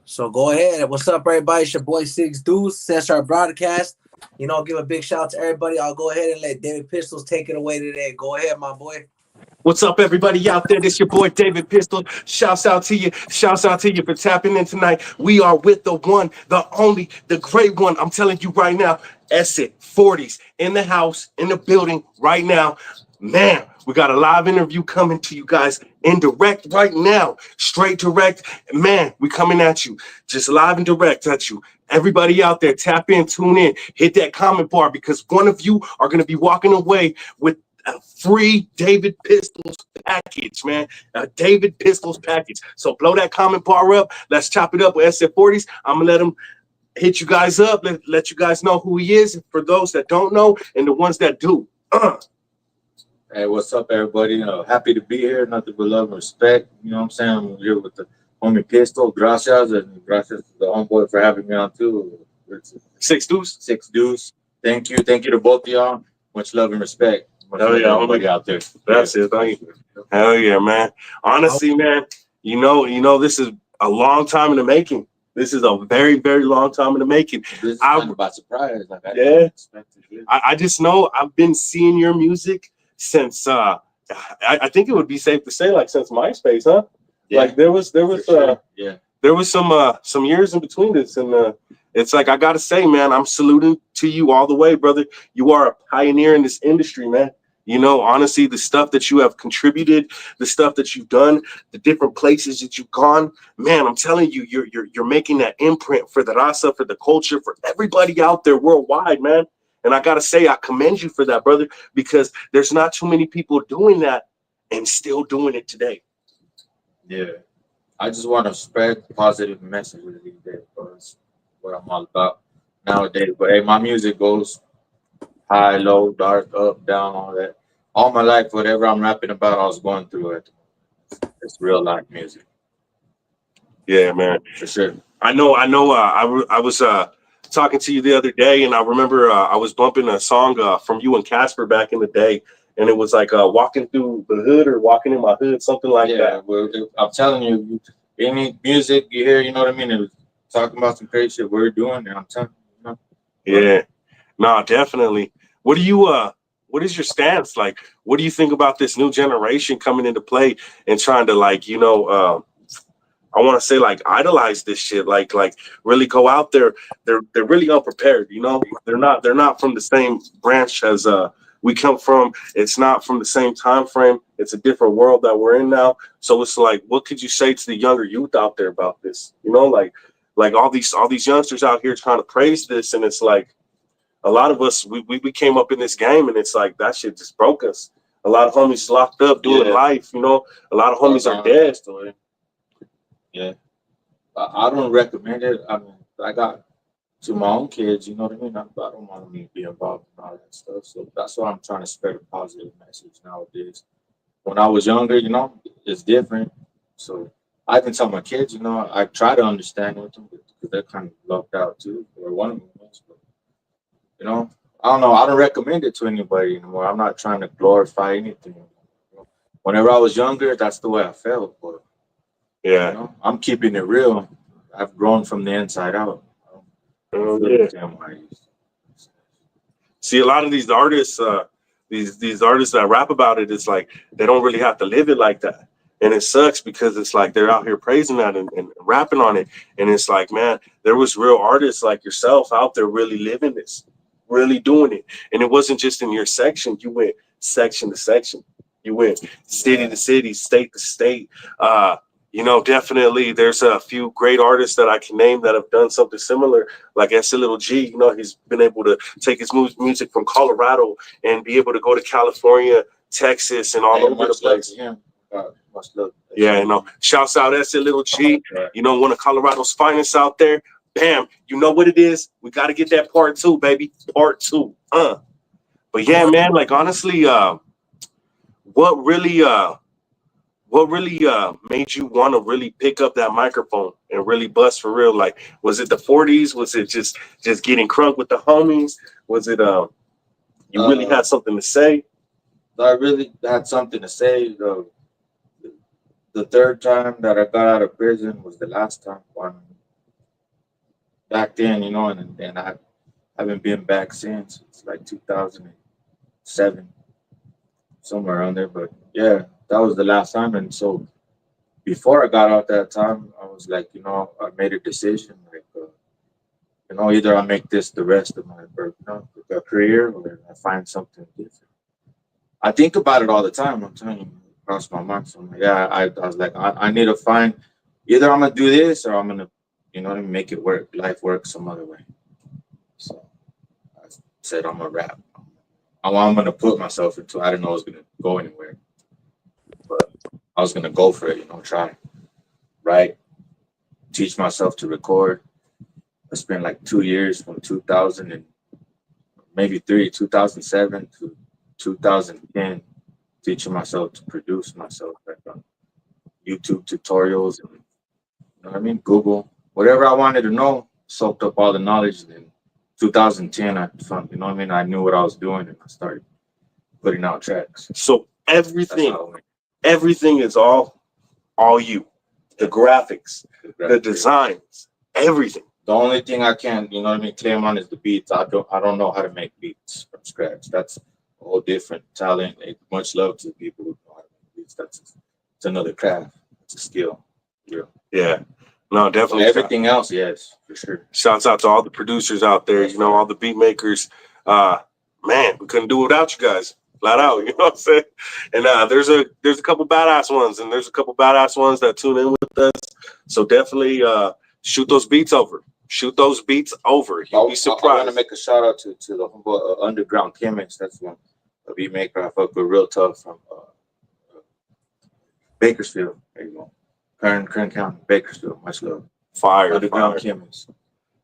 So go ahead. What's up, everybody? It's your boy 40’z. That's our broadcast. Give a big shout out to everybody. I'll go ahead and let David Pistols take it away today. Go ahead, my boy. What's up, everybody out there? This your boy David Pistol. Shouts out to you. Shouts out to you for tapping in tonight. We are with the one, the only, the great one. I'm telling you right now, Esset 40's in the house, in the building right now. Man, we got a live interview coming to you guys in direct right now. Straight direct. Man, we coming at you. Just live and direct at you. Everybody out there, tap in, tune in, hit that comment bar because one of you are going to be walking away with a free David Pistols package, man. A David Pistols package. So blow that comment bar up. Let's chop it up with SF40's. I'm going to let him hit you guys up. Let you guys know who he is for those that don't know and the ones that do. Hey, what's up, everybody? Happy to be here. Nothing but love and respect. You know what I'm saying? I'm here with the homie Pistol. Gracias. And gracias to the homeboy for having me on, too. Six Deuce. Six Deuce. Thank you. Thank you to both of y'all. Much love and respect. Much Hell love yeah, to everybody out there. That's it. Thank you. Hell yeah, man. Honestly, man, you know, this is a long time in the making. This is a very, very long time in the making. This is kind of by surprise. Like, Yeah. I just know I've been seeing your music since I think it would be safe to say like since MySpace, huh? Yeah. Like there was Sure. Yeah. there was some years in between this, and it's like I gotta say, man, I'm saluting to you all the way, brother. You are a pioneer in this industry, man. You know, honestly, the stuff that you have contributed, the stuff that you've done, the different places that you've gone, man, I'm telling you, you're making that imprint for the raza, for the culture, for everybody out there worldwide, man. And I gotta say, I commend you for that, brother, because there's not too many people doing that and still doing it today. Yeah. I just want to spread positive messages these days, bro. That's what I'm all about nowadays. But hey, my music goes high, low, dark, up, down, all that. All my life, whatever I'm rapping about, I was going through it. It's real life music. Yeah, man. For sure. I know. I was talking to you the other day, and I remember I was bumping a song from you and Casper back in the day, and it was like walking through the hood or walking in my hood, something like that. Well, I'm telling you, any music you hear, you know what I mean? It was talking about some crazy shit we're doing, and I'm telling you, Yeah, no, definitely. What is your stance like? What do you think about this new generation coming into play and trying to I want to say like idolize this shit, like really go out there. They're really unprepared, you know. They're not from the same branch as we come from. It's not from the same time frame. It's a different world that we're in now. So it's like, what could you say to the younger youth out there about this? You know, like all these youngsters out here trying to praise this, and it's like a lot of us we came up in this game, and it's like that shit just broke us. A lot of homies locked up doing life, you know. A lot of homies are dead. yeah. I don't recommend it. I mean, I got to my own kids, you know what I mean? I don't want me to be involved in all that stuff. So that's why I'm trying to spread a positive message nowadays. When I was younger, you know, it's different. So I even tell my kids, you know, I try to understand with them because they're kind of locked out too, or one of them is. But, you know, I don't know. I don't recommend it to anybody anymore. I'm not trying to glorify anything. Whenever I was younger, that's the way I felt. But, Yeah. you know, I'm keeping it real. I've grown from the inside out. Yeah. See, a lot of these artists, these artists that rap about it, it's like they don't really have to live it like that, and it sucks because it's like they're out here praising that and rapping on it, and it's like, man, there was real artists like yourself out there really living this, really doing it, and it wasn't just in your section. You went section to section, you went city to city, state to state. You know, definitely there's a few great artists that I can name that have done something similar, like S. Little G. You know, he's been able to take his music from Colorado and be able to go to California, Texas, and all over the place. Much love. Yeah, you know, shouts out S. Little G. You know, one of Colorado's finest out there. Bam, you know what it is. We got to get that part two, baby. Part two. But yeah, man, like honestly, what really made you want to really pick up that microphone and really bust for real? Like, was it the 40's? Was it just getting crunk with the homies? Was it you really had something to say? I really had something to say. The third time that I got out of prison was the last time. back then, you know, and I haven't been back since. It's like 2007, somewhere around there. But yeah, that was the last time. And so before I got out that time, I was like, you know, I made a decision, like, you know, either I make this the rest of my, career, or I find something different. I think about it all the time. I'm telling you, across my mind. So I'm like, yeah, I was like, I need to find either I'm gonna do this or I'm gonna, you know what I mean, make it work, life work some other way. So I said I'm gonna rap. I'm gonna put myself into. I didn't know it was gonna go anywhere, but I was gonna go for it. You know, try, write, teach myself to record. I spent like 2 years from 2000 and maybe 2007 to 2010, teaching myself to produce myself, like YouTube tutorials and, you know what I mean, Google, whatever I wanted to know, soaked up all the knowledge. And in 2010, I found, you know what I mean, I knew what I was doing, and I started putting out tracks. So everything is all you. The graphics, the designs, everything. The only thing I can, you know what I mean, claim on is the beats. I don't know how to make beats from scratch. That's a whole different talent. Much love to the people who know how to make beats. It's another craft. It's a skill. Yeah. No, definitely. Everything else, yes, for sure. Shouts out to all the producers out there, you know, all the beat makers. Man, we couldn't do it without you guys. Flat out, you know what I'm saying? And there's a couple badass ones, and there's a couple badass ones that tune in with us. So definitely shoot those beats over. Shoot those beats over. You'll be surprised. I want to make a shout out to the humble Underground Chemist. That's one, a beat maker I fuck with real tough from Bakersfield. There you go. Kern County, Bakersfield. Much love. Fire. Underground Chemist.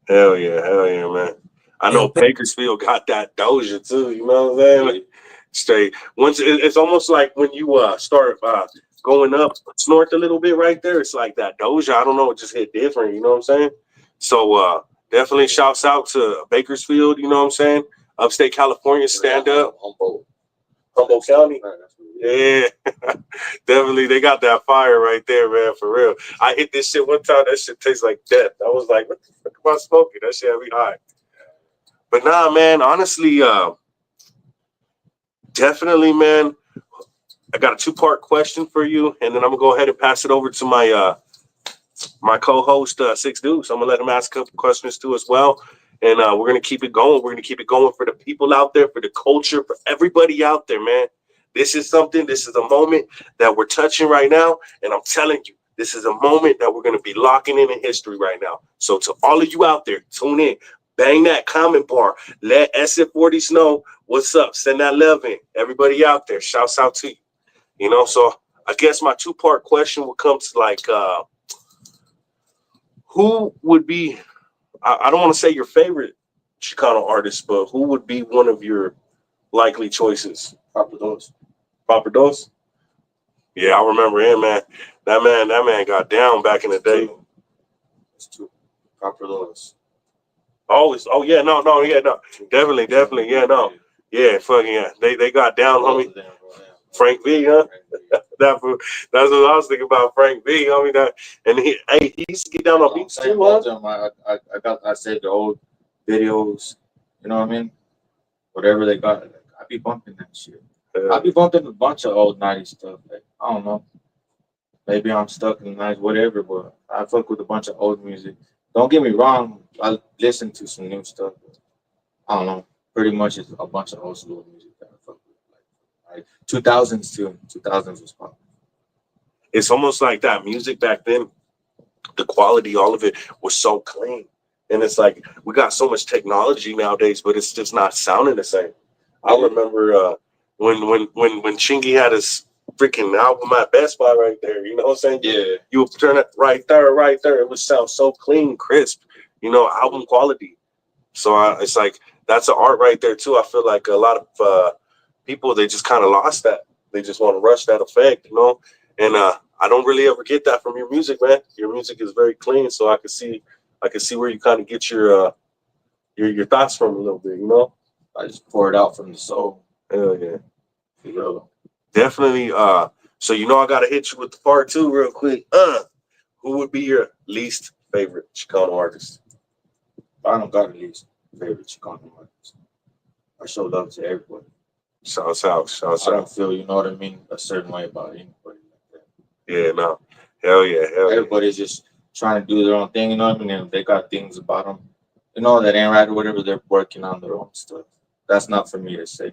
Hell yeah, man. I know Bakersfield got that Doja too. You know what I'm saying? Like, straight. Once it's almost like when you start going up north a little bit right there. It's like that Doja. I don't know. It just hit different. You know what I'm saying? So definitely shouts out to Bakersfield. You know what I'm saying? Upstate California, stand up. Humboldt County. Yeah, definitely. They got that fire right there, man, for real. I hit this shit one time. That shit tastes like death. I was like, what the fuck am I smoking? That shit had me high. But nah, man, honestly, definitely, man, I got a 2-part question for you, and then I'm going to go ahead and pass it over to my my co-host, 40’z. So I'm going to let him ask a couple questions too as well. And we're going to keep it going. We're going to keep it going for the people out there, for the culture, for everybody out there, man. This is a moment that we're touching right now. And I'm telling you, this is a moment that we're going to be locking in history right now. So to all of you out there, tune in, bang that comment bar, let SF40's know what's up. Send that love in. Everybody out there, shouts out to you. You know, so I guess my 2-part question will come to like, who would be, I don't want to say your favorite Chicano artist, but who would be one of your likely choices? Papa Dos? Yeah, I remember him, man. That man got down back in the day. It's two. Papa Dos. Always. Oh yeah, no. Definitely, yeah, no. Yeah, fucking yeah. They got down, homie. Frank V, huh? That's what I was thinking about, Frank V, homie. That, and he used to get down on beats too, huh? I saved the old videos, you know what I mean? Whatever they got, I be bumping that shit. I be bumping a bunch of old 90s stuff. Like, I don't know. Maybe I'm stuck in the 90s, whatever, but I fuck with a bunch of old music. Don't get me wrong, I listen to some new stuff. But I don't know. Pretty much it's a bunch of old school music that I fuck with. Like 2000s too. 2000s was popular. It's almost like that music back then, the quality, all of it was so clean. And it's like we got so much technology nowadays, but it's just not sounding the same. I remember when Chingy had his freaking album at Best Buy right there, you know what I'm saying? Yeah. You would turn it right there. It would sound so clean, crisp, you know, album quality. So it's like that's an art right there too. I feel like a lot of people, they just kind of lost that. They just want to rush that effect, you know? And I don't really ever get that from your music, man. Your music is very clean, so I can see where you kind of get your thoughts from a little bit, you know? I just pour it out from the soul. Hell yeah. You know, definitely. So you know I gotta hit you with the part 2 real quick. Who would be your least favorite Chicano artist? I don't got a least favorite Chicano artist. I show love to everybody. Shouts out, shouts I don't out. feel, you know what I mean, a certain way about anybody like that. Yeah, no. Hell yeah, hell yeah. Everybody's just trying to do their own thing, you know what I mean? And they got things about them, you know, that ain't right or whatever. They're working on their own stuff. That's not for me to say.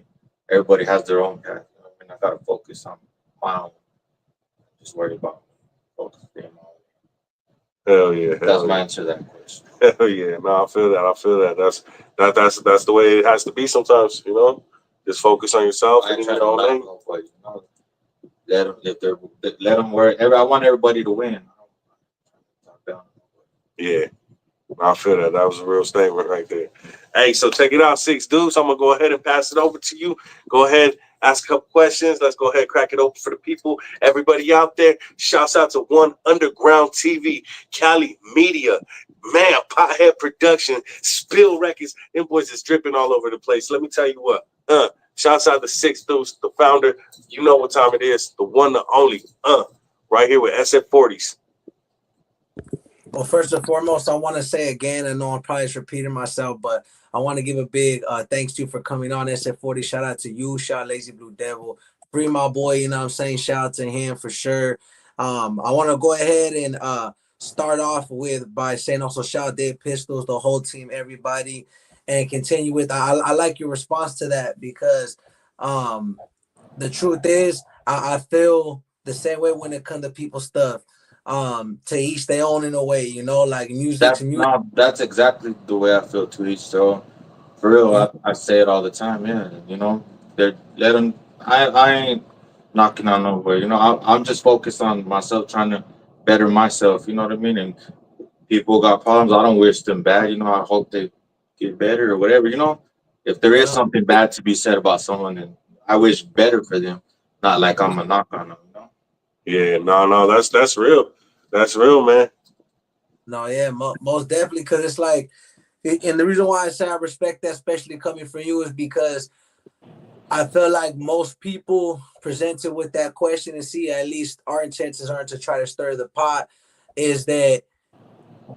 Everybody has their own path. You know what I mean? I gotta focus on my own. Just worry about focus on my own. Hell yeah, That's hell my yeah. answer to that question. Hell yeah. No, I feel that. I feel that. That's the way it has to be sometimes, you know? Just focus on yourself I and ain't you trying to know knock nobody, you know. Let them if they're let them work. I want everybody to win. Talk down. yeah. I feel that. That was a real statement right there. Hey, so check it out, Six Dudes. I'm gonna go ahead and pass it over to you. Go ahead, ask a couple questions. Let's go ahead, crack it open for the people. Everybody out there, shouts out to One Underground TV, Cali Media, man, Pothead Production, Spill Records. Them boys is dripping all over the place. Let me tell you what. Shouts out to Six Dudes, the founder. You know what time it is. The one, the only. Right here with SF40's. Well, first and foremost, I want to say again, I know I'm probably just repeating myself, but I want to give a big thanks to you for coming on SF40. Shout out to you, shout out Lazy Blue Devil. Free my boy, you know what I'm saying? Shout out to him for sure. I want to go ahead and start off with by saying also shout out Dave Pistols, the whole team, everybody, and continue with I like your response to that because the truth is I feel the same way when it comes to people stuff to each their own in a way, you know, like music to That's music. no, that's exactly the way I feel to each their own. For real, You I say it all the time. Yeah, you know, they let them. I ain't knocking on nobody. You know, I'm just focused on myself, trying to better myself. You know what I mean? And people got problems. I don't wish them bad. You know, I hope they get better or whatever. You know, if there is know, something bad to be said about someone, then I wish better for them. Not like I'm a knock on them. You know? Yeah, no, that's real. That's real, man. no, yeah, most definitely, because it's like, and the reason why I say I respect that, especially coming from you, is because I feel like most people presented with that question and see at least our intentions aren't to try to stir the pot, is that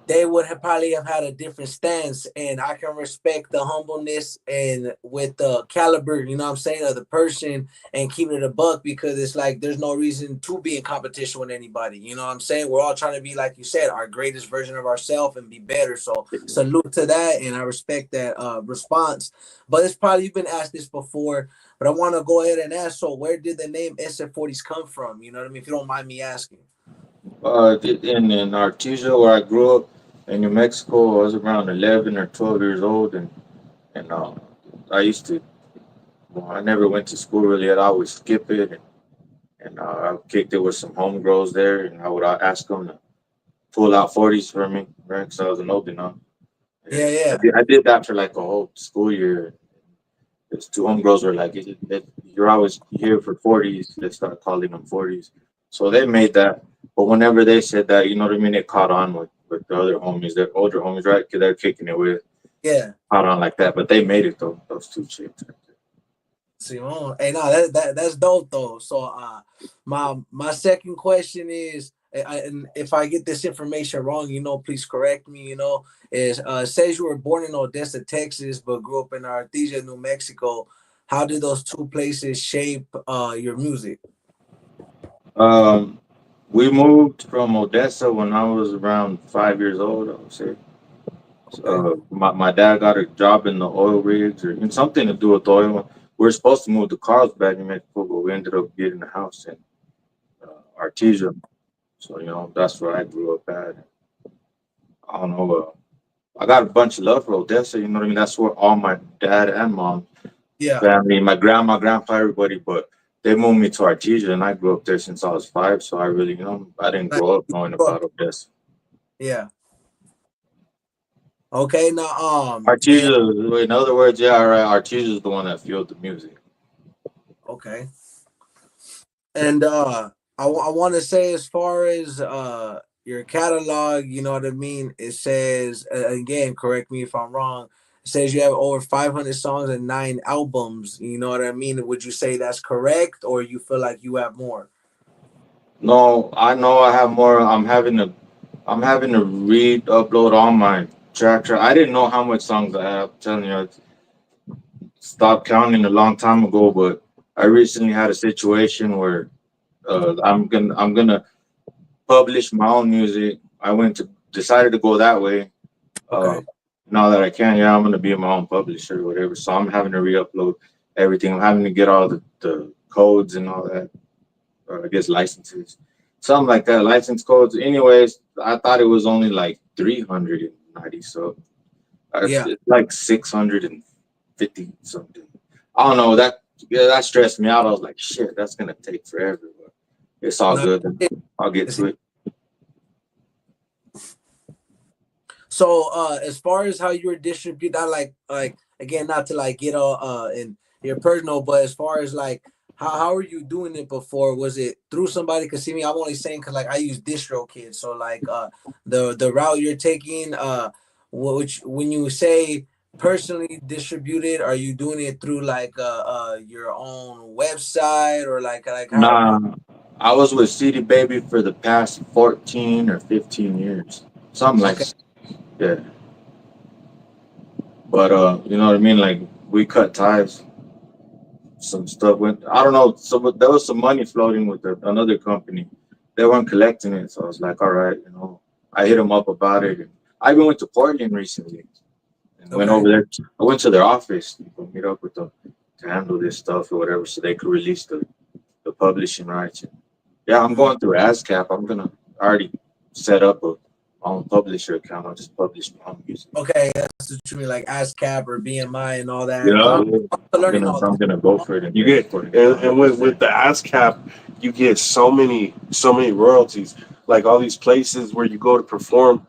they would have probably have had a different stance, and I can respect the humbleness and with the caliber, you know what I'm saying, of the person, and keeping it a buck, because it's like there's no reason to be in competition with anybody, you know what I'm saying. We're all trying to be, like you said, our greatest version of ourselves and be better. So salute to that, and I respect that response. But it's probably, you've been asked this before, but I want to go ahead and ask, so where did the name SF40's come from, you know what I mean, if you don't mind me asking? In Artesia, where I grew up in New Mexico, I was around 11 or 12 years old, and I used to. Well, I never went to school really. I'd always skip it, and I kicked it with some homegirls there, and I would ask them to pull out 40s for me, right? Because I was an old enough. Yeah, And yeah. I did that for like a whole school year. Those two homegirls were like, "You're always here for 40s." They started calling them 40s. So they made that. But whenever they said that, you know what I mean, it caught on with the other homies, their older homies, right? Because they're kicking it with, Yeah. caught on like that. But they made it though, those two chicks. Simone. Hey, no, that's dope though. So, my second question is, and if I get this information wrong, you know, please correct me. You know, is it says you were born in Odessa, Texas, but grew up in Artesia, New Mexico. How did those two places shape your music? Um, we moved from Odessa when I was around 5 years old, I would say. Okay. My dad got a job in the oil rigs or something to do with oil. We were supposed to move to Carlsbad, New Mexico, but we ended up getting a house in Artesia. So, you know, that's where I grew up at. I don't know. I got a bunch of love for Odessa. You know what I mean? That's where all my dad and mom Yeah. family, my grandma, grandpa, everybody. But they moved me to Artesia, and I grew up there since I was 5. So I really, you know, I didn't Like, grow up knowing about Odessa. yeah. Okay. Now, and Artesia, in other words, yeah, all right. Artesia is the one that fueled the music. okay. And I want to say, as far as your catalog, you know what I mean? It says, again, correct me if I'm wrong. It says you have over 500 songs and 9 albums. You know what I mean? Would you say that's correct, or you feel like you have more? No, I know I have more. I'm having to read upload all mine. track. I didn't know how much songs I have. I'm telling you, I stopped counting a long time ago. But I recently had a situation where I'm gonna publish my own music. I went to decided to go that way. Uh, Okay. now that I can, yeah, I'm gonna be my own publisher or whatever. So I'm having to re-upload everything. I'm having to get all the codes and all that. Or I guess licenses, something like that. License codes. Anyways, I thought it was only like 390. So Yeah. it's like 650 something. I don't know that. Yeah, that stressed me out. I was like, shit, that's gonna take forever. But it's all No. good. I'll get It's, to it. so as far as how you were distribute that, like again, not to like get all in your personal, but as far as like how are you doing it before? Was it through somebody? Cause see me, I'm only saying cause like I use DistroKid. So like the route you're taking, which when you say personally distributed, are you doing it through like your own website or like how are you? Nah, I was with CD Baby for the past 14 or 15 years, something like Okay. that. Yeah. But you know what I mean? Like we cut ties. Some stuff went. I don't know. So there was some money floating with another company. They weren't collecting it, so I was like, all right, you know. I hit them up about it. And I even went to Portland recently and went Okay. over there. I went to their office to meet up with them to handle this stuff or whatever, so they could release the publishing rights. And yeah, I'm Mhm. going through ASCAP. I'm gonna already set up my own publisher account. I'll just publish my own music. Okay, that's what you mean, like ASCAP or BMI and all that. 'Cause Yeah. I'm learning all I'm this. gonna go for it and You get get recording. and with the ASCAP, you get so many royalties. Like all these places where you go to perform,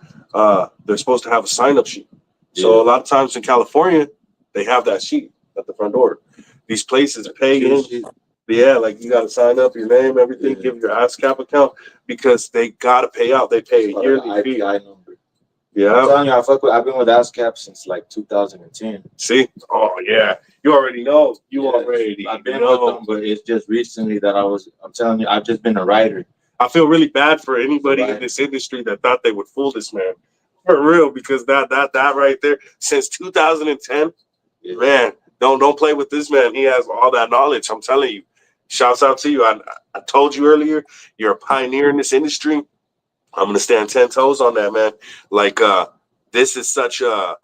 they're supposed to have a sign up sheet. So Yeah. a lot of times in California, they have that sheet at the front door. These places pay in. Yeah, like you got to sign up your name, everything, Yeah. give your ASCAP account because they got to pay out. They pay a Or yearly the fee. IPI number. I'm Yeah. telling you, I've been with ASCAP since like 2010. See? Oh yeah. You already know. You Yeah, already I've been with know. them, but it's just recently that I'm telling you, I've just been a writer. I feel really bad for anybody in Right. this industry that thought they would fool this man. For real, because that right there, since 2010, Yeah. man, don't play with this man. He has all that knowledge. I'm telling you. Shouts out to you. I told you earlier, you're a pioneer in this industry. I'm gonna stand 10 toes on that, man. Like this is such a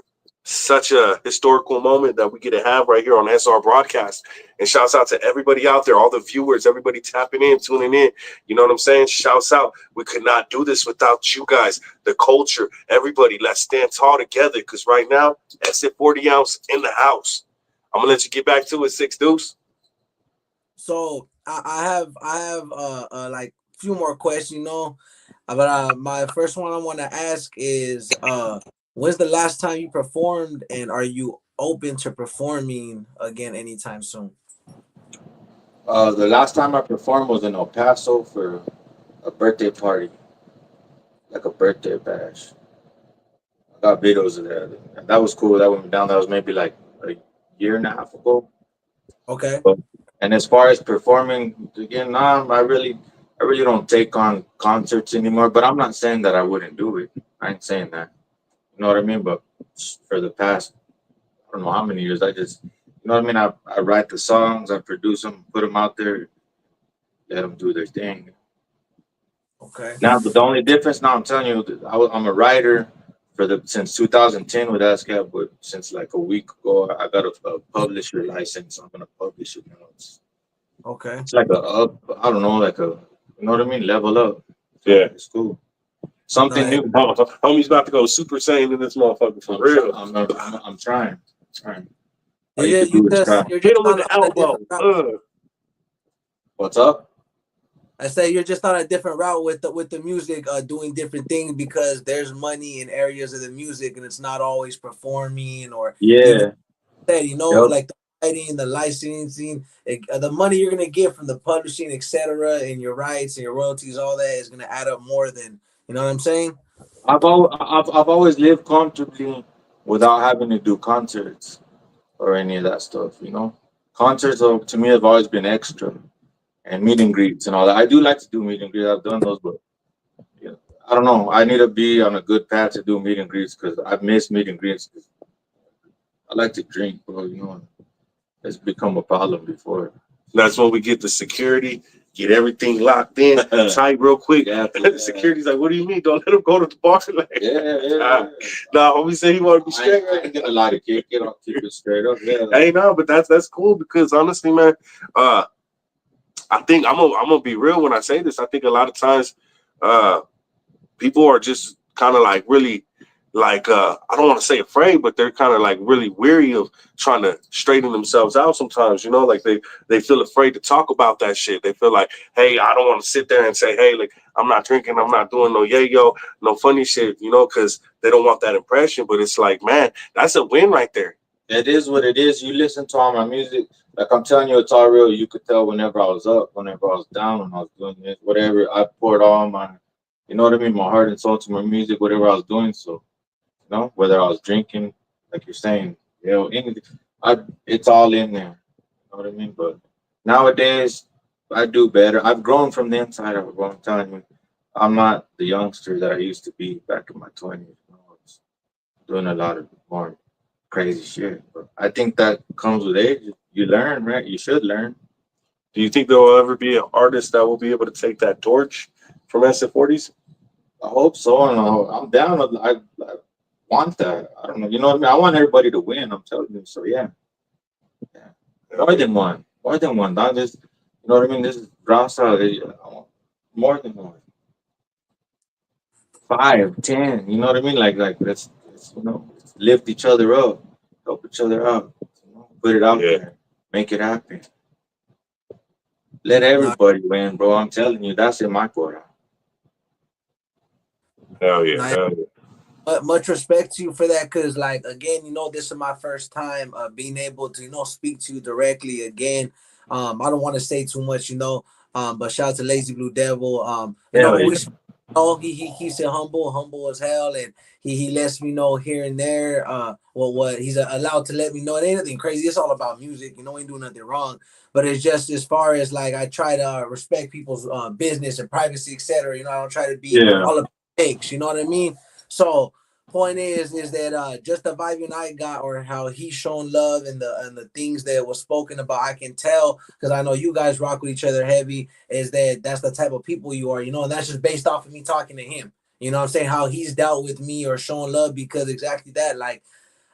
historical moment that we get to have right here on SR Broadcast. And shouts out to everybody out there, all the viewers, everybody tapping in, tuning in. You know what I'm saying? Shouts out. We could not do this without you guys, the culture, everybody. Let's stand tall together because right now, that's it 40 ounce in the house. I'm gonna let you get back to it, Six Deuce. So I have like a few more questions, but my first one I want to ask is when's the last time you performed, and are you open to performing again anytime soon? The last time I performed was in El Paso for a birthday party, like a birthday bash. I got videos of that. And that was cool. That went down. That was maybe like a year and a half ago. Okay. But, and as far as performing again, nah, I really don't take on concerts anymore. But I'm not saying that I wouldn't do it. I ain't saying that. You know what I mean? But for the past, I don't know how many years, you know what I mean? I write the songs, I produce them, put them out there, let them do their thing. Okay. Now, but the only difference now, I'm telling you, I'm a writer for the since 2010 with ASCAP, but since like a week ago, I got a publisher license. I'm gonna publish it now. Okay. It's like a up, I don't know, like a, you know what I mean? Level up. Yeah. It's cool. No, Something new. Homie's about to go Super Saiyan in this motherfucker for real. I'm trying. Trying. All you you're could just, you do is try. just you're Hit just him with on the a elbow. different route. What's up? I say you're just on a different route with the music, doing different things because there's money in areas of the music, and it's not always performing or even Yeah. said, Yep. like the writing, the licensing, the money you're gonna get from the publishing, etc., and your rights and your royalties, all that is gonna add up more than you know what I'm saying. I've always lived comfortably without having to do concerts or any of that stuff. You know, concerts to me have always been extra, and meet and greets and all that. I do like to do meet and greets. I've done those, but you know, I don't know. I need to be on a good path to do meet and greets because I've missed meet and greets. 'Cause I like to drink, bro. You know, it's become a problem before. That's when we get the security, get everything locked in tight real quick. Yeah, Security's like, "What do you mean? Don't let him go to the bar." Like, yeah. nah, homie said he wanted to be straight. I ain't gonna lie to kick it. I'll keep it straight up. Yeah. Hey, no, but that's cool because honestly, man, uh, I think I'm gonna be real when I say this. I think a lot of times, uh, people are just kind of like really like I don't want to say afraid, but they're kind of like really weary of trying to straighten themselves out sometimes, you know, like they feel afraid to talk about that shit. They feel like, hey, I don't want to sit there and say, hey, like I'm not drinking, I'm not doing no yayo, no funny shit, you know, because they don't want that impression. But it's like, man, that's a win right there. It is what it is. You listen to all my music, like I'm telling you, it's all real. You could tell whenever I was up, whenever I was down, when I was doing this, whatever. I poured all my, you know what I mean, my heart and soul to my music, whatever I was doing. So, you know, whether I was drinking, like you're saying, you know, anything, it's all in there. You know what I mean? But nowadays, I do better. I've grown from the inside of it. Bro. I'm telling you, I'm not the youngster that I used to be back in my 20s. You know, I was doing a lot of more crazy shit. But I think that comes with age. You learn, right? You should learn. Do you think there will ever be an artist that will be able to take that torch from SF40's? I hope so. And I'm down. I want that. I don't know. You know what I mean? I want everybody to win. I'm telling you. So yeah, yeah. More than one. More than one. Not just. You know what I mean? This is Rasa. I want more than one. 5, 10. You know what I mean? Like let's you know lift each other up, help each other out. You know, put it out there, make it happen. Let No, everybody win, bro. I'm telling you, that's in my quota. Hell yeah, no, hell yeah. much respect to you for that, because like again, this is my first time being able to speak to you directly again. I don't want to say too much, but shout out to Lazy Blue Devil. Hell When yeah. we he keeps it humble as hell, and he lets me know here and there what he's allowed to let me know. It ain't nothing crazy. It's all about music. Ain't doing nothing wrong. But it's just as far as like I try to respect people's business and privacy, etc. I don't try to be Yeah, all about fakes. You know what I mean? So point is that just the vibe you and I got, or how he's shown love and the things that was spoken about, I can tell because I know you guys rock with each other heavy. Is that that's the type of people you are, and that's just based off of me talking to him. You know what I'm saying? How he's dealt with me or shown love, because exactly that. Like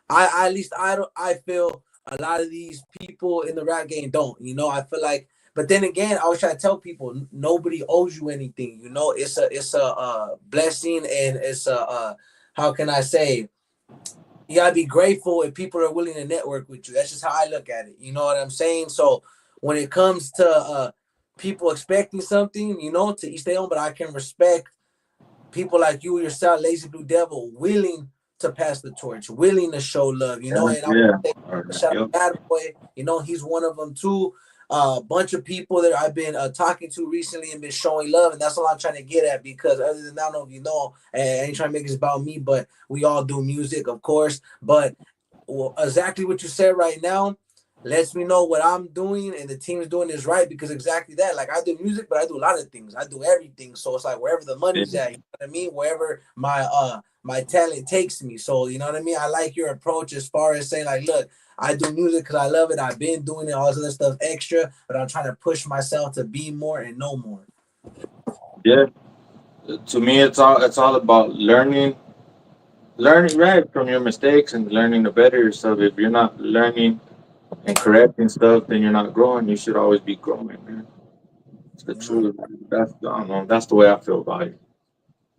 at least I don't. I feel a lot of these people in the rap game don't. I feel like, but then again, I always try to tell people nobody owes you anything. It's a blessing, and it's a how can I say? You gotta be grateful if people are willing to network with you. That's just how I look at it. You know what I'm saying? So when it comes to people expecting something, to each their own. But I can respect people like you yourself, Lazy Blue Devil, willing to pass the torch, willing to show love, yeah, and I want yeah. to say All right, shout out yep. Bad Boy, he's one of them too. A bunch of people that I've been talking to recently and been showing love, and that's what I'm trying to get at. Because other than that, I don't know if I ain't trying to make this about me, but we all do music, of course. But exactly what you said right now lets me know what I'm doing and the team's doing is right, because exactly that. Like I do music, but I do a lot of things. I do everything. So it's like wherever the Yeah, money's at, you know what I mean? Wherever my talent takes me. So you know what I mean? I like your approach as far as saying like, look, I do music because I love it. I've been doing it, all this other stuff extra, but I'm trying to push myself to be more and know more. yeah. To me, it's all about learning right from your mistakes and learning to better yourself. If you're not learning and correcting stuff, then you're not growing. You should always be growing, man. It's the You know? truth. That's I don't know. That's the way I feel about it.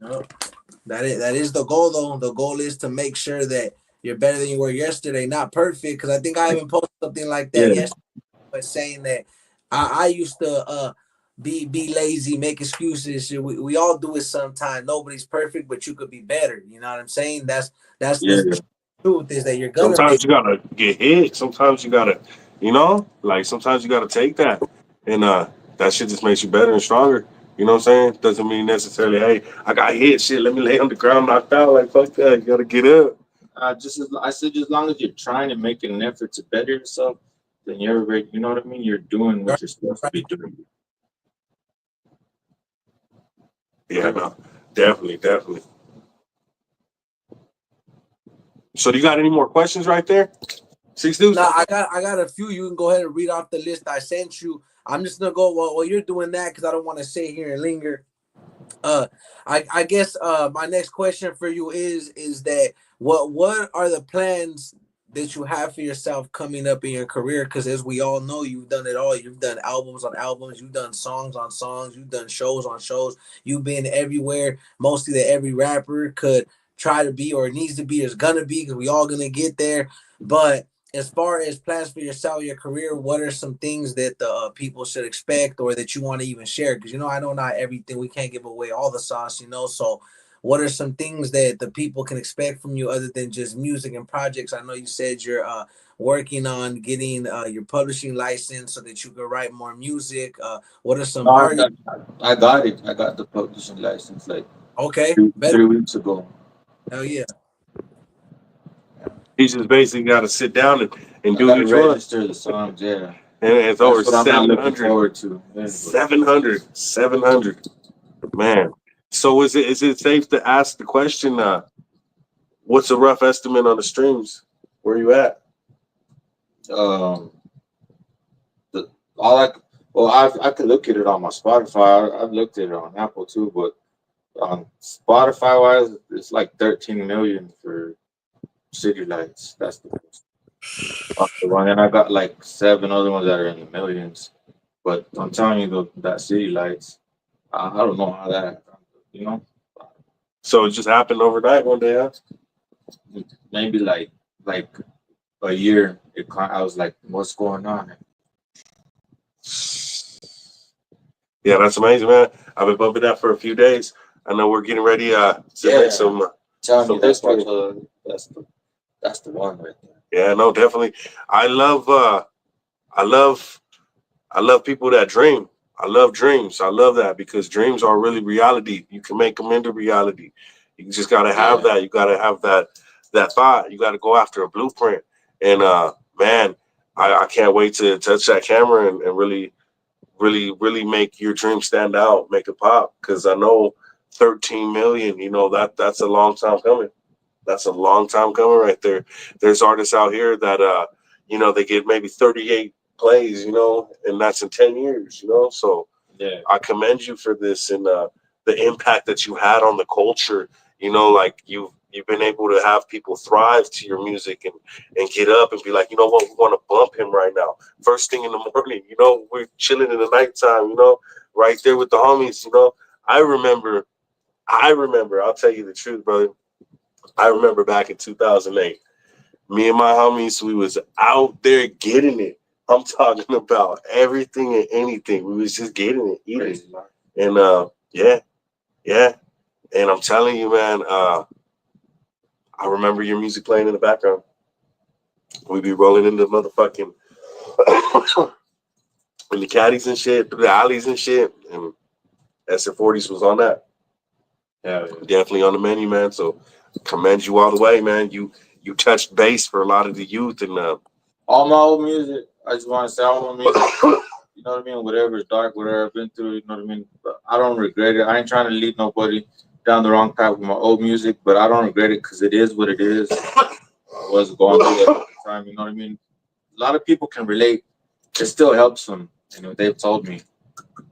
No. That is the goal though. The goal is to make sure that you're better than you were yesterday. Not perfect, because I think I even posted something like that Yeah, yesterday, but saying that I used to be lazy, make excuses. We all do it sometimes. Nobody's perfect, but you could be better. You know what I'm saying? That's yeah, the truth, is that you're gonna make. Sometimes you gotta get hit. Sometimes you gotta, like sometimes you gotta take that, and that shit just makes you better and stronger. You know what I'm saying? Doesn't mean necessarily, hey, I got hit. Shit, let me lay on the ground, knocked out. Like fuck that. You gotta get up. I said, just as long as you're trying to make an effort to better yourself, then you're already, you know what I mean. You're doing what you're supposed to be doing. Yeah, no. Definitely, definitely. So, do you got any more questions right there? 6 dudes? No, I got a few. You can go ahead and read off the list I sent you. I'm just gonna go while you're doing that because I don't want to sit here and linger. I guess my next question for you is that what are the plans that you have for yourself coming up in your career? Because as we all know, you've done it all. You've done albums on albums. You've done songs on songs. You've done shows on shows. You've been everywhere. Mostly that every rapper could try to be or needs to be is gonna be because we all gonna get there. But as far as plans for yourself, your career, what are some things that the people should expect or that you want to even share? Because, I know not everything, we can't give away all the sauce, so what are some things that the people can expect from you other than just music and projects? I know you said you're working on getting your publishing license so that you can write more music. What are some No, artists? I got it. I got the publishing license like Okay, three, better. 3 weeks ago. Hell yeah. He just basically got to sit down and I do gotta each one. register the songs, yeah. And it's That's over what I'm not looking 700. forward to. Yeah, 700. Man. So is it safe to ask the question, what's a rough estimate on the streams? Where you at? um, the all I well, I could look at it on my Spotify. I've looked at it on Apple too, but on Spotify wise, it's like 13 million for City Lights. That's the one, and I got like 7 other ones that are in the millions. But I'm telling you, that City Lights, I don't know how that, you know, So it just happened overnight one day, huh? maybe like a year. I was like, what's going on? Yeah, that's amazing, man. I've been bumping that for a few days. I know we're getting ready to make some. Telling you, that's history. that's the one right there. Yeah, no, definitely. I love I love people that dream. I love dreams. I love that because dreams are really reality. You can make them into reality. You just gotta have that. You gotta have that thought. You gotta go after a blueprint. And man, I can't wait to touch that camera and really make your dream stand out, make it pop. Because I know 13 million. That's a long time coming. That's a long time coming right there. There's artists out here that they get maybe 38 plays, and that's in 10 years, So Yeah. I commend you for this and the impact that you had on the culture. Like you've been able to have people thrive to your music and get up and be like, you know what, we want to bump him right now. First thing in the morning, we're chilling in the nighttime, right there with the homies, I remember, I'll tell you the truth, brother. I remember back in 2008, me and my homies, we was out there getting it. I'm talking about everything and anything. We was just getting it, eating. Crazy. And yeah. And I'm telling you, man, I remember your music playing in the background. We'd be rolling into motherfucking in the caddies and shit, through the alleys and shit. And SF40's was on that. Yeah. Definitely on the menu, man. So commend you all the way, man. You touched base for a lot of the youth and all my old music. I just want to say all my music. You know what I mean? Whatever's dark, whatever I've been through. You know what I mean? But I don't regret it. I ain't trying to lead nobody down the wrong path with my old music, but I don't regret it because it is what it is. I was going through it at the time. You know what I mean? A lot of people can relate. It still helps them. They've told me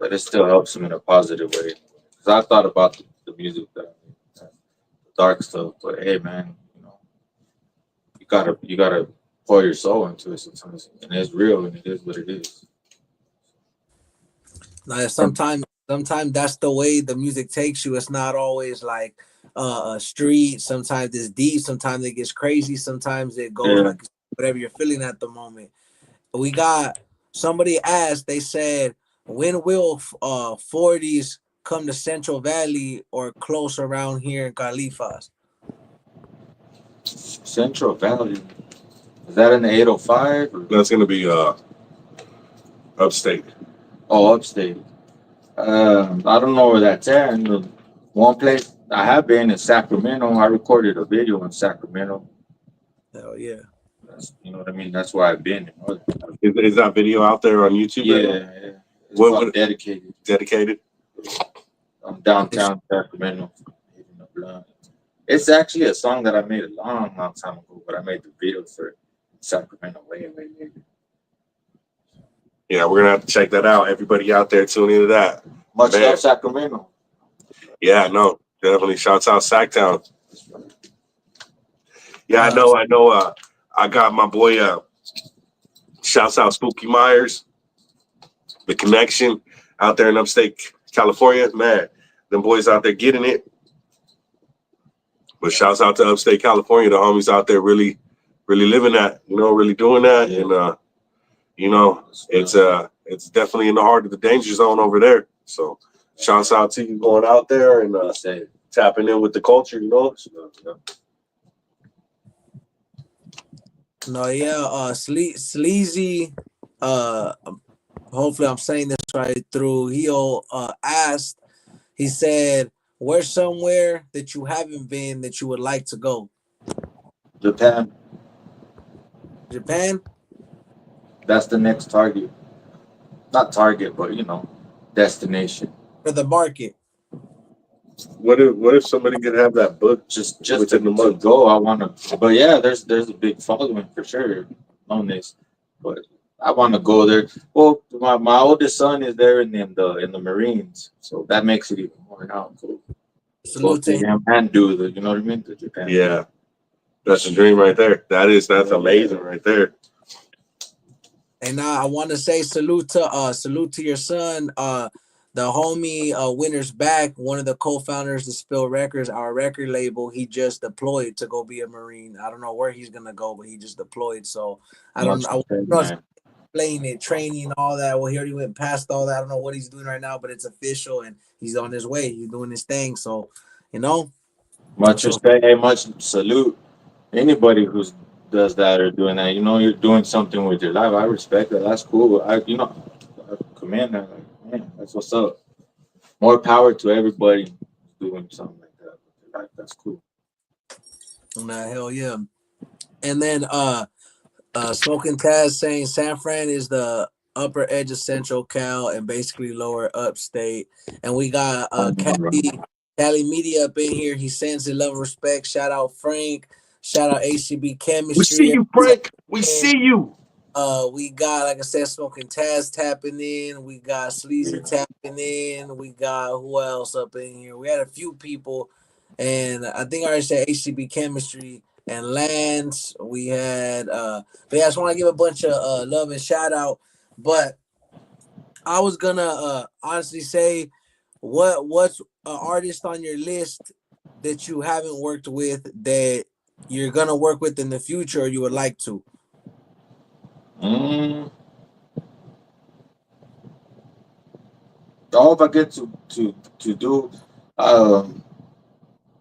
that it still helps them in a positive way. Because I thought about the music that the dark stuff, but hey, man, you gotta pour your soul into it sometimes, and it's real, and it is what it is. Like sometimes that's the way the music takes you. It's not always like a street. Sometimes it's deep. Sometimes it gets crazy. Sometimes it goes like whatever you're feeling at the moment. We got somebody asked. They said, "When will 40's come to Central Valley or close around here in Califas?" Central Valley, is that in the 805? that's gonna be upstate. Oh, upstate. I don't know where that's at. One place I have been in Sacramento. I recorded a video in Sacramento. Hell yeah. You know what I mean? That's where I've been. Is that video out there on YouTube? Yeah. It's dedicated. Dedicated? I'm downtown Sacramento. blunt. It's actually a song that I made a long, long time ago, but I made the video for it in Sacramento way later. Yeah, we're gonna have to check that out. Everybody out there, tune into that. Much Man. love, Sacramento. Yeah, no, definitely. Shouts out Sacktown. Yeah, I know. I got my boy. Shouts out Spooky Myers, the connection out there in upstate California. Man, them boys out there getting it. But shouts out to upstate California, the homies out there really living that, really doing that. Yeah. And it's definitely in the heart of the danger zone over there. So shouts out to you going out there and tapping in with the culture, No, yeah, Sleazy, hopefully I'm saying this right through. He asked, he said, where's somewhere that you haven't been that you would like to go? Japan. Japan? That's the next target. Not target, but destination. For the market. What if somebody could have that book just to go? I want to, but yeah, there's a big following for sure on this, but I want to go there. Well, my oldest son is there in the Marines, so that makes it even more cool. Salute to him and do the, what I mean, the Japan. Yeah, that's a dream right there. That's amazing right there. And I want to say salute to your son, the homie Winner's Back, one of the co-founders of Spill Records, our record label. He just deployed to go be a Marine. I don't know where he's gonna go, but he just deployed. So I don't know. Playing it, training, all that. Well, he already went past all that. I don't know what he's doing right now, but it's official and he's on his way. He's doing his thing. So, much respect. Hey, much salute. Anybody who does that or doing that, you're doing something with your life. I respect that. That's cool. I commend that. Like, man, that's what's up. More power to everybody doing something like that. Like, that's cool. Nah, hell yeah. And then Smoking Taz saying San Fran is the upper edge of Central Cal and basically lower upstate. And we got Cali Media up in here. He sends his love and respect. Shout out Frank. Shout out ACB Chemistry. We see you, Frank. We see you. We got, like I said, Smoking Taz tapping in. We got Sleazy tapping in. We got who else up in here? We had a few people, and I think I already said HCB Chemistry and Lance. We had, but yeah, I just want to give a bunch of love and shout out. But I was gonna honestly say, what's an artist on your list that you haven't worked with that you're gonna work with in the future or you would like to? All if I get to do,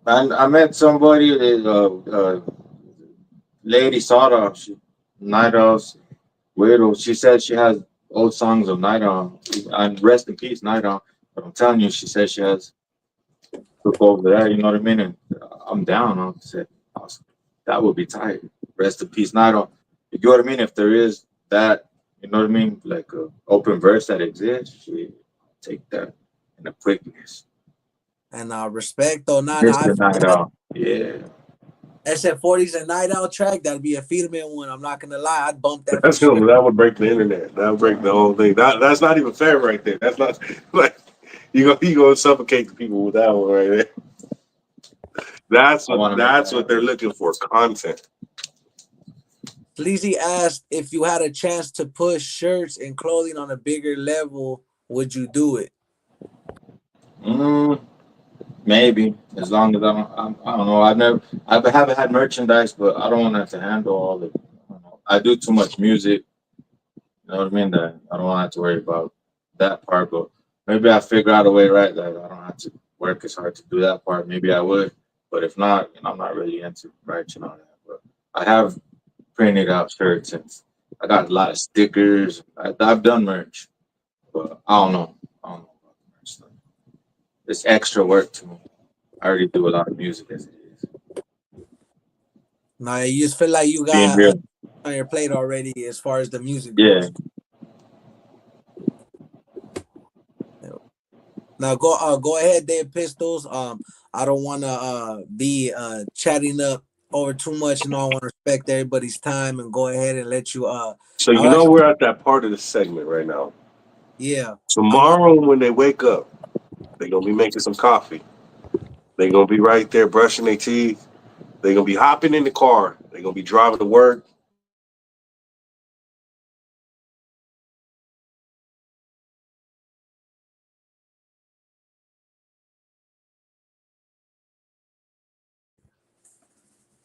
I met somebody, Lady Sada, Night Owls, Widow. She said she has old songs of Night Owl, and rest in peace, Night Owl. But I'm telling you, she said she has took over that. You know what I mean? And I'm down. I said, awesome. That would be tight. Rest in peace, Night Owl. You know what I mean? If there is that, you know what I mean, like a open verse that exists, take that in a quickness. And respect though, Night Owl. Yeah. SF 40's a Night Owl track. That'd be a Feedman one. I'm not gonna lie, I'd bump that. That would break the internet. That would break the whole thing. That's not even fair right there. That's not like you gonna suffocate the people with that one right there. That's what they're looking for, content. Sleazy asked if you had a chance to push shirts and clothing on a bigger level, would you do it? Maybe, as long as I don't know. I haven't had merchandise, but I don't want to handle all the. I do too much music. You know what I mean? That I don't have to worry about that part. But maybe I figure out a way, right? That I don't have to work as hard to do that part. Maybe I would, but if not, I'm not really into merch and all that. But I have printed out shirts and I got a lot of stickers. I've done merch, but I don't know about the merch stuff. It's extra work to me. I already do a lot of music as it is. Nah, you just feel like you got on your plate already as far as the music goes. Now go ahead, Dave Pistols. I don't want to be chatting up over too much. You know, I want to respect everybody's time and go ahead and let you. So I'll you know actually, we're at that part of the segment right now. yeah, I want. Tomorrow when they wake up, they're gonna be making some coffee. They're gonna be right there brushing their teeth. They're gonna be hopping in the car. They're gonna be driving to work.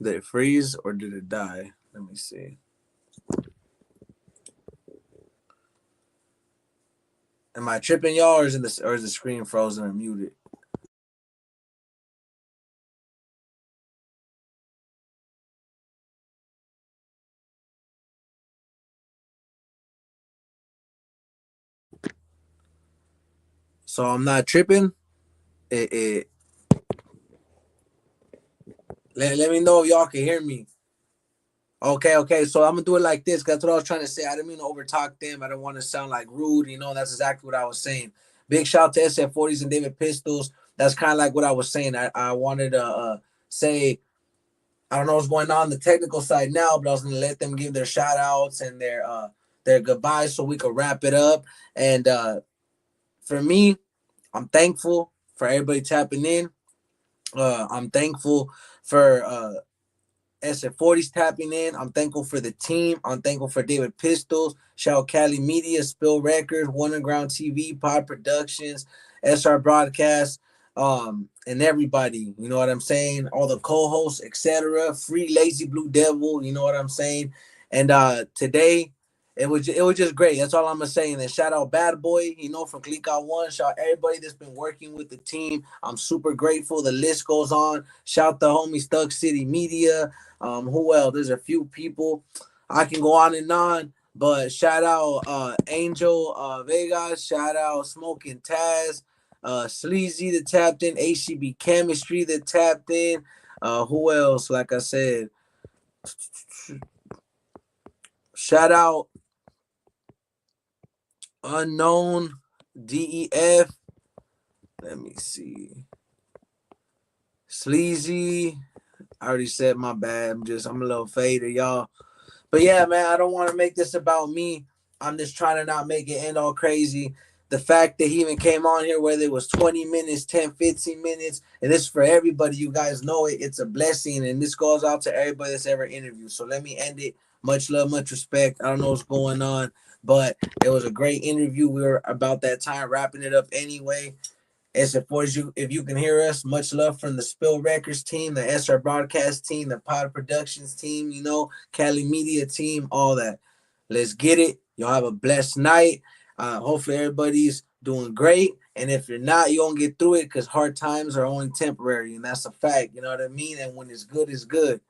Did it freeze or did it die? Let me see. Am I tripping y'all, or is the screen frozen or muted? So I'm not tripping. It let me know if y'all can hear me. Okay. So I'm gonna do it like this. 'Cause that's what I was trying to say. I didn't mean to overtalk them. I don't want to sound like rude. You know, that's exactly what I was saying. Big shout out to SF40's and David Pistols. That's kind of like what I was saying. I wanted to say, I don't know what's going on the technical side now, but I was gonna let them give their shout outs and their goodbyes so we could wrap it up. And for me, I'm thankful for everybody tapping in. I'm thankful for SF40's tapping in. I'm thankful for the team. I'm thankful for David Pistols, Shout Cali Media, Spill Records, Underground TV, Pod Productions, SR Broadcast, and everybody. You know what I'm saying? All the co-hosts, etc. Free Lazy Blue Devil. You know what I'm saying? And today, it was just great. That's all I'm gonna say. And then shout out Bad Boy, you know, from Click Out One. Shout out everybody that's been working with the team. I'm super grateful. The list goes on. Shout the homies Thug City Media. Who else? There's a few people. I can go on and on, but shout out Angel Vegas, shout out Smoking Taz, Sleazy that tapped in, HCB Chemistry that tapped in. Who else? Like I said, shout out Unknown DEF. Let me see. Sleazy. I already said my bad. I'm a little faded, y'all. But yeah, man, I don't want to make this about me. I'm just trying to not make it end all crazy. The fact that he even came on here, whether it was 20 minutes, 10, 15 minutes, and this for everybody, you guys know it. It's a blessing, and this goes out to everybody that's ever interviewed. So let me end it. Much love, much respect. I don't know what's going on, but it was a great interview. We were about that time wrapping it up anyway. As for you, if you can hear us, much love from the Spill Records team, the SR Broadcast team, the Pod Productions team, you know, Cali Media team, all that. Let's get it. Y'all have a blessed night. Hopefully everybody's doing great. And if you're not, you won't get through it because hard times are only temporary. And that's a fact. You know what I mean? And when it's good, it's good.